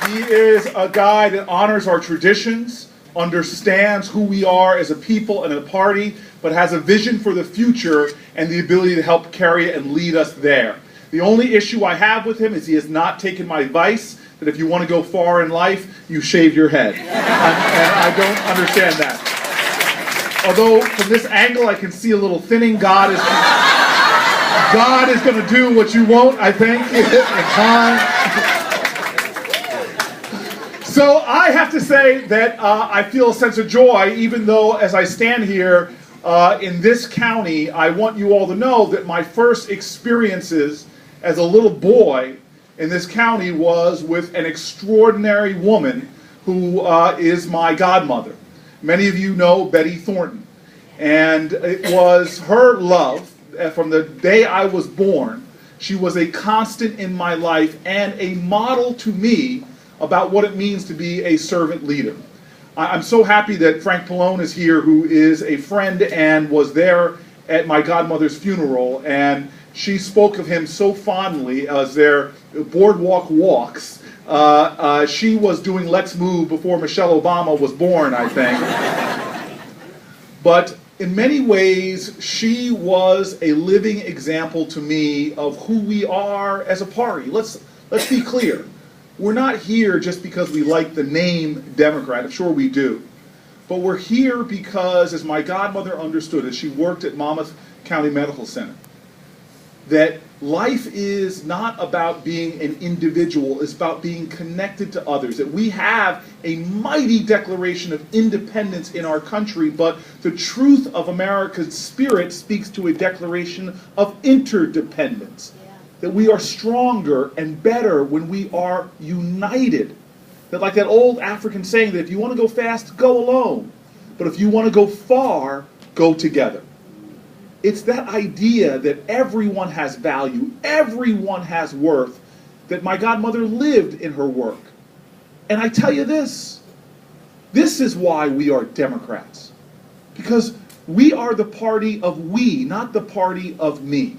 He is a guy that honors our traditions, understands who we are as a people and a party, but has a vision for the future and the ability to help carry it and lead us there. The only issue I have with him is he has not taken my advice that if you want to go far in life, you shave your head. And I don't understand that. Although from this angle I can see a little thinning. God is going to do what you won't, I think, in time. So I have to say that I feel a sense of joy, even though as I stand here in this county, I want you all to know that my first experiences as a little boy in this county was with an extraordinary woman who is my godmother. Many of you know Betty Thornton. And it was her love from the day I was born. She was a constant in my life and a model to me about what it means to be a servant leader. I'm so happy that Frank Pallone is here, who is a friend and was there at my godmother's funeral, and she spoke of him so fondly as their boardwalk walks. She was doing Let's Move before Michelle Obama was born, I think. But in many ways, she was a living example to me of who we are as a party. Let's be clear. We're not here just because we like the name Democrat. I'm sure we do. But we're here because, as my godmother understood, as she worked at Monmouth County Medical Center, that life is not about being an individual, it's about being connected to others. That we have a mighty declaration of independence in our country, but the truth of America's spirit speaks to a declaration of interdependence. That we are stronger and better when we are united. That, like that old African saying, that if you want to go fast, go alone. But if you want to go far, go together. It's that idea that everyone has value, everyone has worth, that my godmother lived in her work. And I tell you this is why we are Democrats. Because we are the party of we, not the party of me.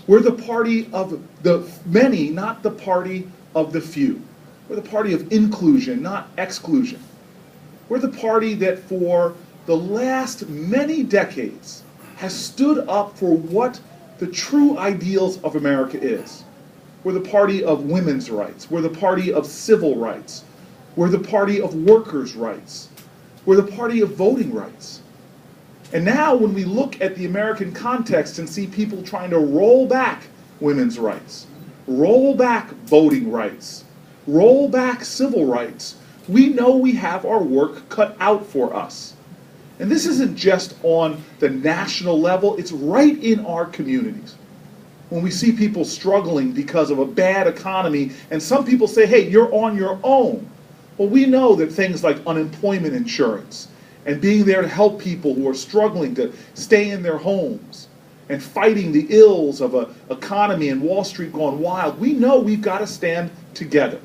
We're the party of the many, not the party of the few. We're the party of inclusion, not exclusion. We're the party that for the last many decades has stood up for what the true ideals of America is. We're the party of women's rights. We're the party of civil rights. We're the party of workers' rights. We're the party of voting rights. And now when we look at the American context and see people trying to roll back women's rights, roll back voting rights, roll back civil rights, we know we have our work cut out for us. And this isn't just on the national level, it's right in our communities. When we see people struggling because of a bad economy, and some people say, hey, you're on your own. Well, we know that things like unemployment insurance, and being there to help people who are struggling to stay in their homes and fighting the ills of an economy and Wall Street gone wild, we know we've got to stand together.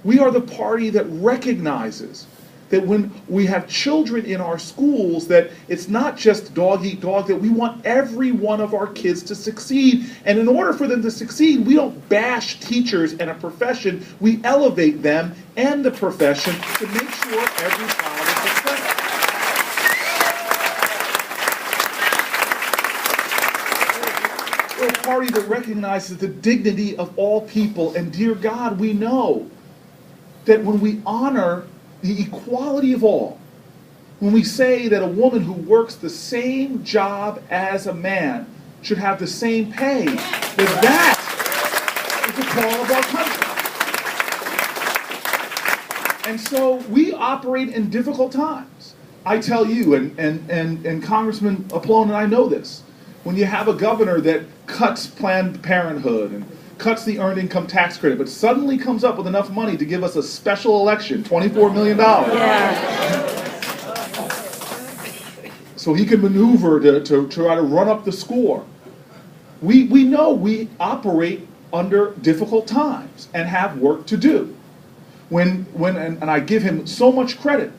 We are the party that recognizes that when we have children in our schools, that it's not just dog eat dog, that we want every one of our kids to succeed. And in order for them to succeed, we don't bash teachers and a profession, we elevate them and the profession to make sure every child is successful. We're a party that recognizes the dignity of all people, and dear God, we know that when we honor the equality of all, when we say that a woman who works the same job as a man should have the same pay, that is the call of our country. And so we operate in difficult times. I tell you, and Congressman Pallone and I know this, when you have a governor that cuts Planned Parenthood and cuts the earned income tax credit, but suddenly comes up with enough money to give us a special election, $24 million. Yeah. So he can maneuver to try to run up the score. We know we operate under difficult times and have work to do. And I give him so much credit,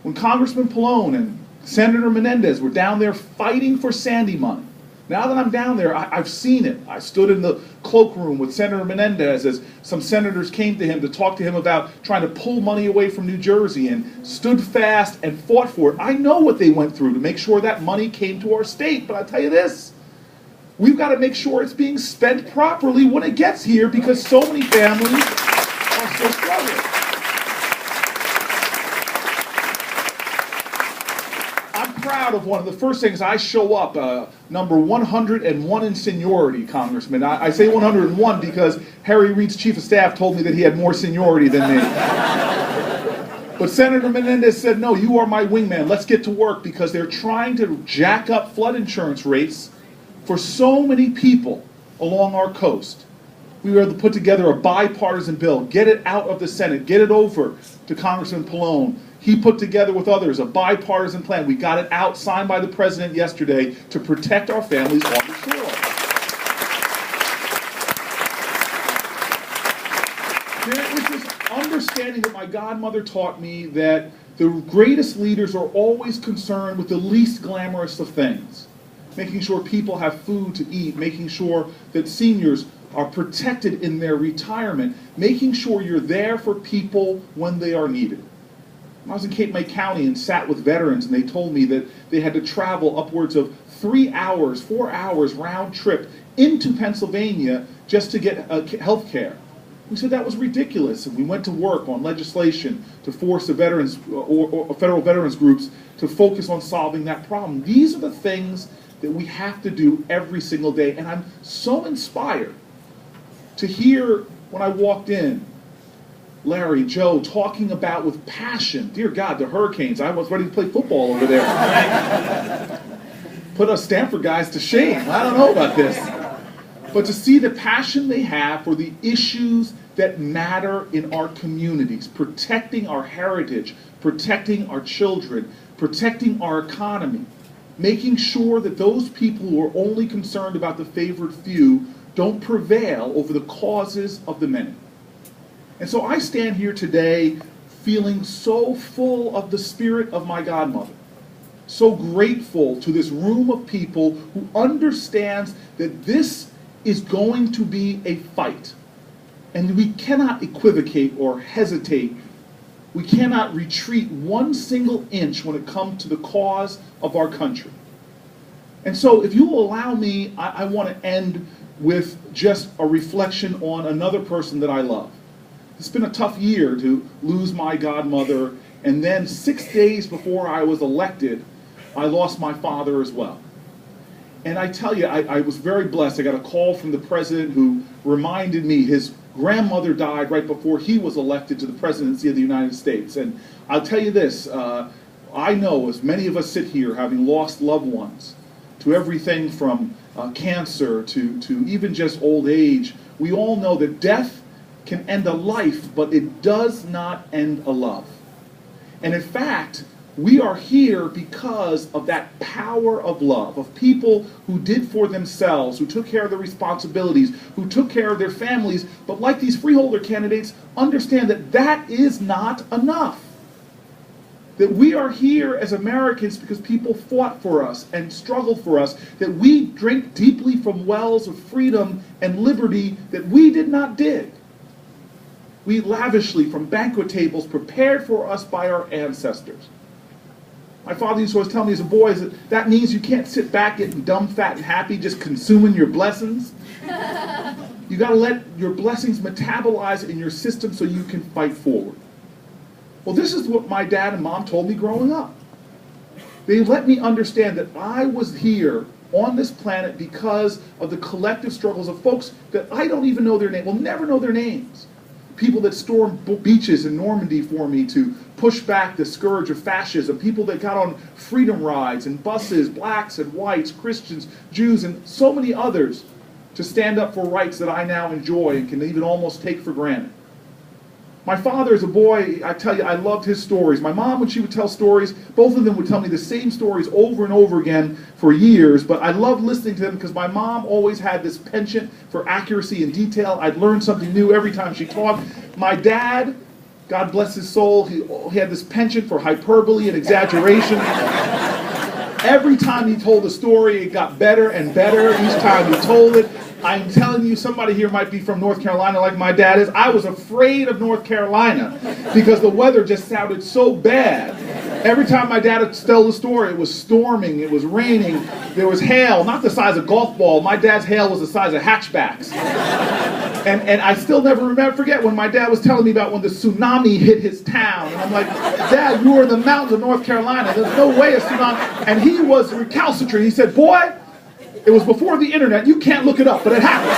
when Congressman Pallone and Senator Menendez were down there fighting for Sandy money, Now that I'm down there, I've seen it. I stood in the cloakroom with Senator Menendez as some senators came to him to talk to him about trying to pull money away from New Jersey, and stood fast and fought for it. I know what they went through to make sure that money came to our state, but I'll tell you this, we've got to make sure it's being spent properly when it gets here, because so many families are still struggling. I'm proud of one of the first things I show up, number 101 in seniority, Congressman. I say 101 because Harry Reid's chief of staff told me that he had more seniority than me. But Senator Menendez said, no, you are my wingman. Let's get to work, because they're trying to jack up flood insurance rates for so many people along our coast. We were able to put together a bipartisan bill, get it out of the Senate, get it over to Congressman Pallone. He put together with others a bipartisan plan. We got it out, signed by the president yesterday, to protect our families on the shore. There is this understanding that my godmother taught me, that the greatest leaders are always concerned with the least glamorous of things. Making sure people have food to eat, making sure that seniors are protected in their retirement, making sure you're there for people when they are needed. I was in Cape May County and sat with veterans, and they told me that they had to travel upwards of 3 hours, 4 hours round trip into Pennsylvania just to get health care. We said that was ridiculous, and we went to work on legislation to force the veterans or federal veterans groups to focus on solving that problem. These are the things that we have to do every single day, and I'm so inspired to hear when I walked in, Larry, Joe, talking about with passion, dear God, the Hurricanes. I was ready to play football over there. Put us Stanford guys to shame. I don't know about this. But to see the passion they have for the issues that matter in our communities, protecting our heritage, protecting our children, protecting our economy, making sure that those people who are only concerned about the favored few don't prevail over the causes of the many. And so I stand here today feeling so full of the spirit of my godmother, so grateful to this room of people who understands that this is going to be a fight. And we cannot equivocate or hesitate. We cannot retreat one single inch when it comes to the cause of our country. And so if you will allow me, I want to end with just a reflection on another person that I love. It's been a tough year to lose my godmother, and then 6 days before I was elected, I lost my father as well. And I tell you, I was very blessed. I got a call from the president who reminded me his grandmother died right before he was elected to the presidency of the United States. And I'll tell you this, I know, as many of us sit here having lost loved ones, to everything from cancer to even just old age, we all know that death can end a life, but it does not end a love. And in fact, we are here because of that power of love, of people who did for themselves, who took care of their responsibilities, who took care of their families, but like these freeholder candidates, understand that that is not enough. That we are here as Americans because people fought for us and struggled for us, that we drink deeply from wells of freedom and liberty that we did not dig. We eat lavishly from banquet tables prepared for us by our ancestors. My father used to always tell me as a boy that means you can't sit back getting dumb, fat, and happy just consuming your blessings. You got to let your blessings metabolize in your system so you can fight forward. Well, this is what my dad and mom told me growing up. They let me understand that I was here on this planet because of the collective struggles of folks that I don't even know their name, will never know their names. People that stormed beaches in Normandy for me to push back the scourge of fascism, people that got on freedom rides and buses, blacks and whites, Christians, Jews, and so many others to stand up for rights that I now enjoy and can even almost take for granted. My father as a boy, I tell you, I loved his stories. My mom, when she would tell stories, both of them would tell me the same stories over and over again for years, but I loved listening to them because my mom always had this penchant for accuracy and detail. I'd learn something new every time she talked. My dad, God bless his soul, he had this penchant for hyperbole and exaggeration. Every time he told the story, it got better and better each time he told it. I'm telling you, somebody here might be from North Carolina like my dad is. I was afraid of North Carolina because the weather just sounded so bad. Every time my dad would tell the story, it was storming, it was raining, there was hail, not the size of golf ball. My dad's hail was the size of hatchbacks. And I still never forget when my dad was telling me about when the tsunami hit his town. And I'm like, Dad, you were in the mountains of North Carolina. There's no way a tsunami. And he was recalcitrant. He said, boy, it was before the internet. You can't look it up, but it happened.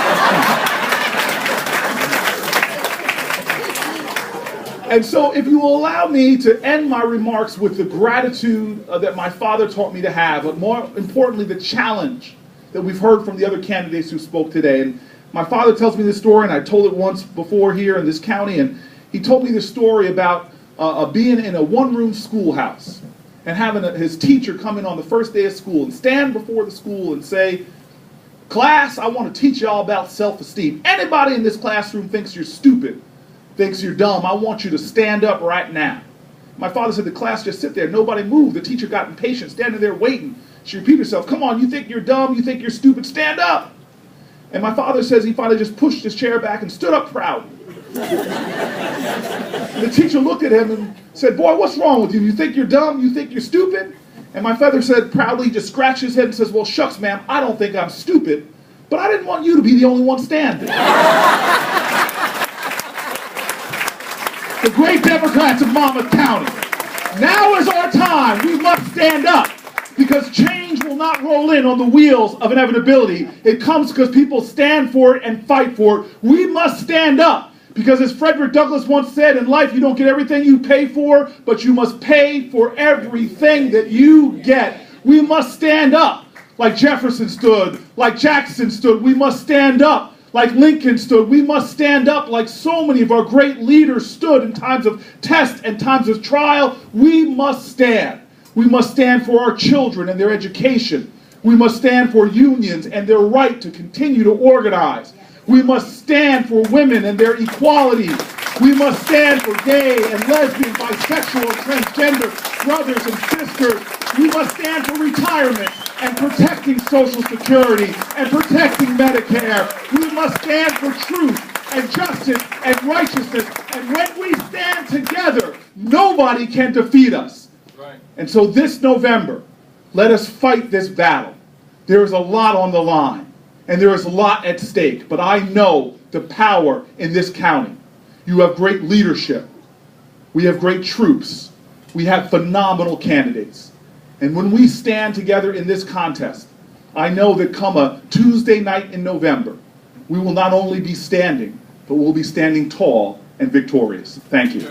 And so if you will allow me to end my remarks with the gratitude that my father taught me to have, but more importantly, the challenge that we've heard from the other candidates who spoke today. And my father tells me this story, and I told it once before here in this county, and he told me this story about being in a one-room schoolhouse and having his teacher come in on the first day of school and stand before the school and say, class, I want to teach you all about self-esteem. Anybody in this classroom thinks you're stupid, thinks you're dumb, I want you to stand up right now. My father said the class just sit there, nobody moved. The teacher got impatient, standing there waiting. She repeated herself, come on, you think you're dumb, you think you're stupid, stand up. And my father says he finally just pushed his chair back and stood up proudly. The teacher looked at him and said, boy, what's wrong with you? You think you're dumb? You think you're stupid? And my father said proudly, just scratched his head and says, well, shucks, ma'am, I don't think I'm stupid, but I didn't want you to be the only one standing. The great Democrats of Monmouth County, now is our time. We must stand up. Because change will not roll in on the wheels of inevitability. It comes because people stand for it and fight for it. We must stand up. Because as Frederick Douglass once said, in life you don't get everything you pay for, but you must pay for everything that you get. We must stand up like Jefferson stood, like Jackson stood. We must stand up like Lincoln stood. We must stand up like so many of our great leaders stood in times of test and times of trial. We must stand. We must stand for our children and their education. We must stand for unions and their right to continue to organize. We must stand for women and their equality. We must stand for gay and lesbian, bisexual, and transgender brothers and sisters. We must stand for retirement and protecting Social Security and protecting Medicare. We must stand for truth and justice and righteousness. And when we stand together, nobody can defeat us. And so this November, let us fight this battle. There is a lot on the line, and there is a lot at stake, but I know the power in this county. You have great leadership. We have great troops. We have phenomenal candidates. And when we stand together in this contest, I know that come a Tuesday night in November, we will not only be standing, but we'll be standing tall and victorious. Thank you.